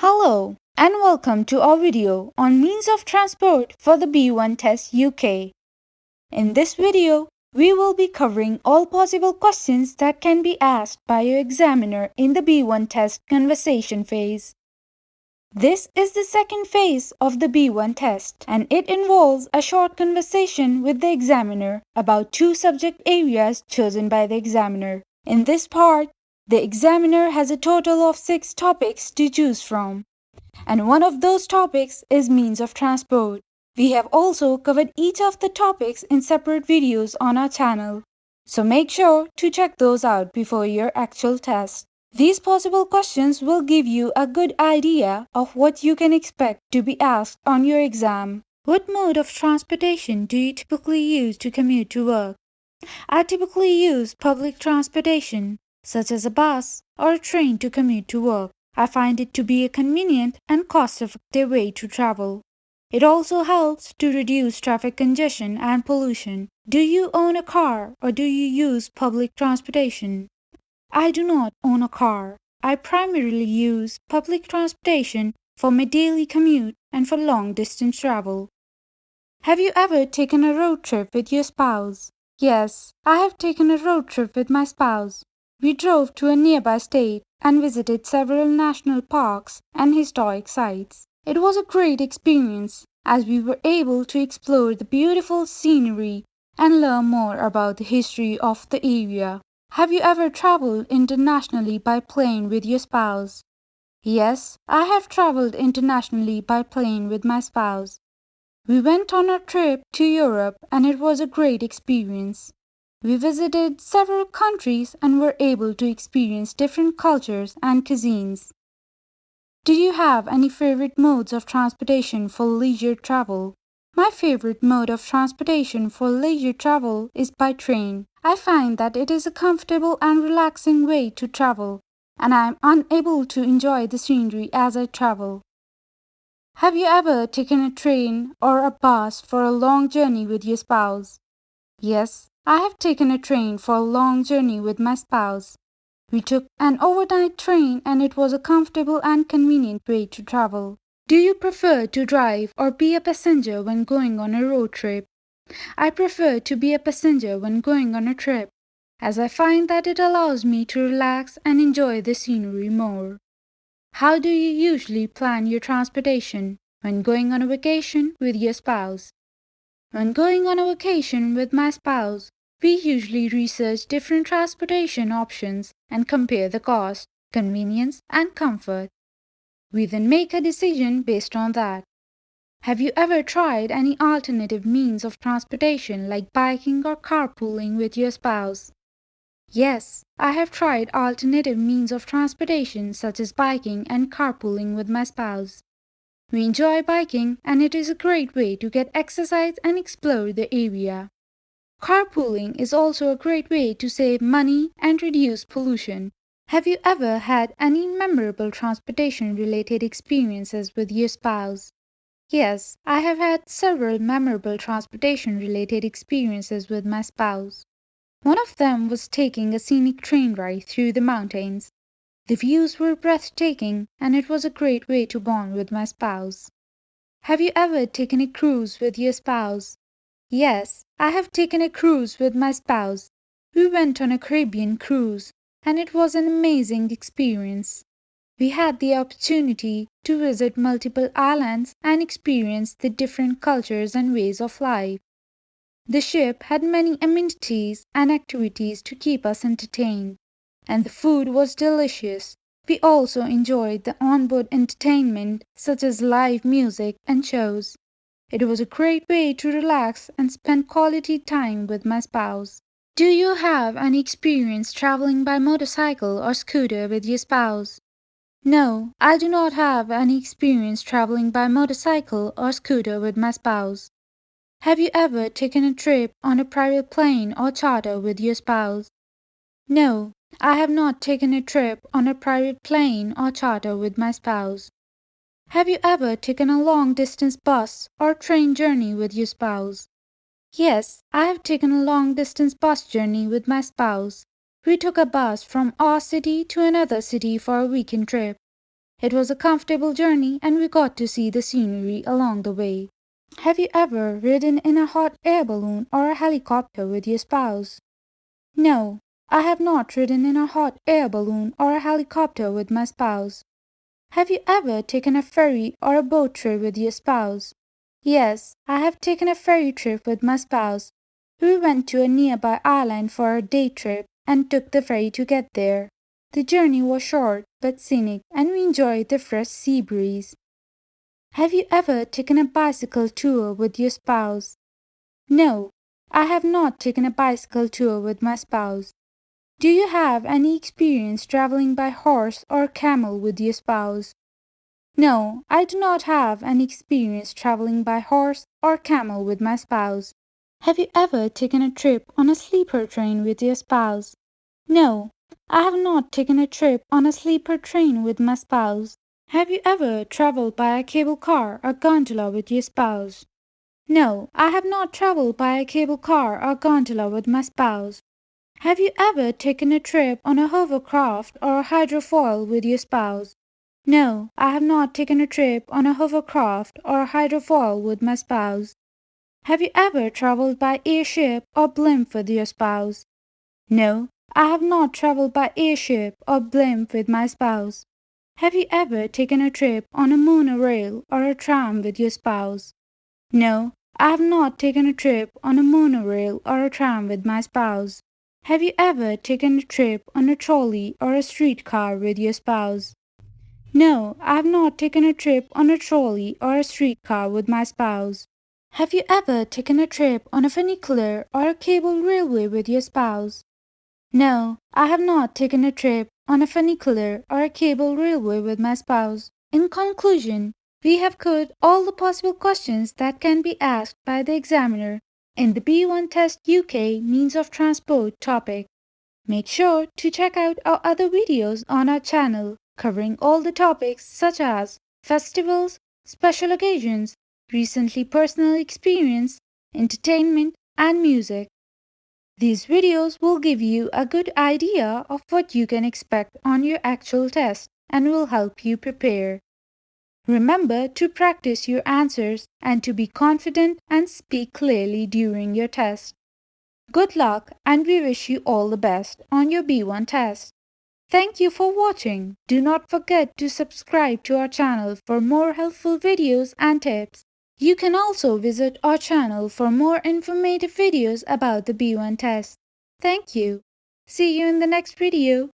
Hello and welcome to our video on means of transport for the B1 test UK. In this video, we will be covering all possible questions that can be asked by your examiner in the B1 test conversation phase. This is the second phase of the B1 test and it involves a short conversation with the examiner about two subject areas chosen by the examiner. In this part, the examiner has a total of 6 topics to choose from. And one of those topics is means of transport. We have also covered each of the topics in separate videos on our channel, so make sure to check those out before your actual test. These possible questions will give you a good idea of what you can expect to be asked on your exam. What mode of transportation do you typically use to commute to work? I typically use public transportation, such as a bus or a train to commute to work. I find it to be a convenient and cost-effective way to travel. It also helps to reduce traffic congestion and pollution. Do you own a car or do you use public transportation? I do not own a car. I primarily use public transportation for my daily commute and for long-distance travel. Have you ever taken a road trip with your spouse? Yes, I have taken a road trip with my spouse. We drove to a nearby state and visited several national parks and historic sites. It was a great experience as we were able to explore the beautiful scenery and learn more about the history of the area. Have you ever traveled internationally by plane with your spouse? Yes, I have traveled internationally by plane with my spouse. We went on a trip to Europe and it was a great experience. We visited several countries and were able to experience different cultures and cuisines. Do you have any favorite modes of transportation for leisure travel? My favorite mode of transportation for leisure travel is by train. I find that it is a comfortable and relaxing way to travel, and I am unable to enjoy the scenery as I travel. Have you ever taken a train or a bus for a long journey with your spouse? Yes, I have taken a train for a long journey with my spouse. We took an overnight train and it was a comfortable and convenient way to travel. Do you prefer to drive or be a passenger when going on a road trip? I prefer to be a passenger when going on a trip, as I find that it allows me to relax and enjoy the scenery more. How do you usually plan your transportation when going on a vacation with your spouse? When going on a vacation with my spouse, we usually research different transportation options and compare the cost, convenience, and comfort. We then make a decision based on that. Have you ever tried any alternative means of transportation like biking or carpooling with your spouse? Yes, I have tried alternative means of transportation such as biking and carpooling with my spouse. We enjoy biking and it is a great way to get exercise and explore the area. Carpooling is also a great way to save money and reduce pollution. Have you ever had any memorable transportation related experiences with your spouse? Yes, I have had several memorable transportation related experiences with my spouse. One of them was taking a scenic train ride through the mountains. The views were breathtaking and it was a great way to bond with my spouse. Have you ever taken a cruise with your spouse? Yes, I have taken a cruise with my spouse. We went on a Caribbean cruise and it was an amazing experience. We had the opportunity to visit multiple islands and experience the different cultures and ways of life. The ship had many amenities and activities to keep us entertained, and the food was delicious. We also enjoyed the onboard entertainment such as live music and shows. It was a great way to relax and spend quality time with my spouse. Do you have any experience traveling by motorcycle or scooter with your spouse? No, I do not have any experience traveling by motorcycle or scooter with my spouse. Have you ever taken a trip on a private plane or charter with your spouse? No, I have not taken a trip on a private plane or charter with my spouse. Have you ever taken a long distance bus or train journey with your spouse? Yes, I have taken a long distance bus journey with my spouse. We took a bus from our city to another city for a weekend trip. It was a comfortable journey and we got to see the scenery along the way. Have you ever ridden in a hot air balloon or a helicopter with your spouse? No, I have not ridden in a hot air balloon or a helicopter with my spouse. Have you ever taken a ferry or a boat trip with your spouse? Yes, I have taken a ferry trip with my spouse. We went to a nearby island for a day trip and took the ferry to get there. The journey was short but scenic and we enjoyed the fresh sea breeze. Have you ever taken a bicycle tour with your spouse? No, I have not taken a bicycle tour with my spouse. Do you have any experience traveling by horse or camel with your spouse? No, I do not have any experience traveling by horse or camel with my spouse. Have you ever taken a trip on a sleeper train with your spouse? No, I have not taken a trip on a sleeper train with my spouse. Have you ever traveled by a cable car or gondola with your spouse? No, I have not traveled by a cable car or gondola with my spouse. Have you ever taken a trip on a hovercraft or a hydrofoil with your spouse? No, I have not taken a trip on a hovercraft or a hydrofoil with my spouse. Have you ever traveled by airship or blimp with your spouse? No, I have not traveled by airship or blimp with my spouse. Have you ever taken a trip on a monorail or a tram with your spouse? No, I have not taken a trip on a monorail or a tram with my spouse. Have you ever taken a trip on a trolley or a streetcar with your spouse? No, I have not taken a trip on a trolley or a streetcar with my spouse. Have you ever taken a trip on a funicular or a cable railway with your spouse? No, I have not taken a trip on a funicular or a cable railway with my spouse. In conclusion, we have covered all the possible questions that can be asked by the examiner in the B1 Test UK Means of Transport topic. Make sure to check out our other videos on our channel covering all the topics such as festivals, special occasions, recently personal experience, entertainment, and music. These videos will give you a good idea of what you can expect on your actual test and will help you prepare. Remember to practice your answers and to be confident and speak clearly during your test. Good luck and we wish you all the best on your B1 test. Thank you for watching. Do not forget to subscribe to our channel for more helpful videos and tips. You can also visit our channel for more informative videos about the B1 test. Thank you. See you in the next video.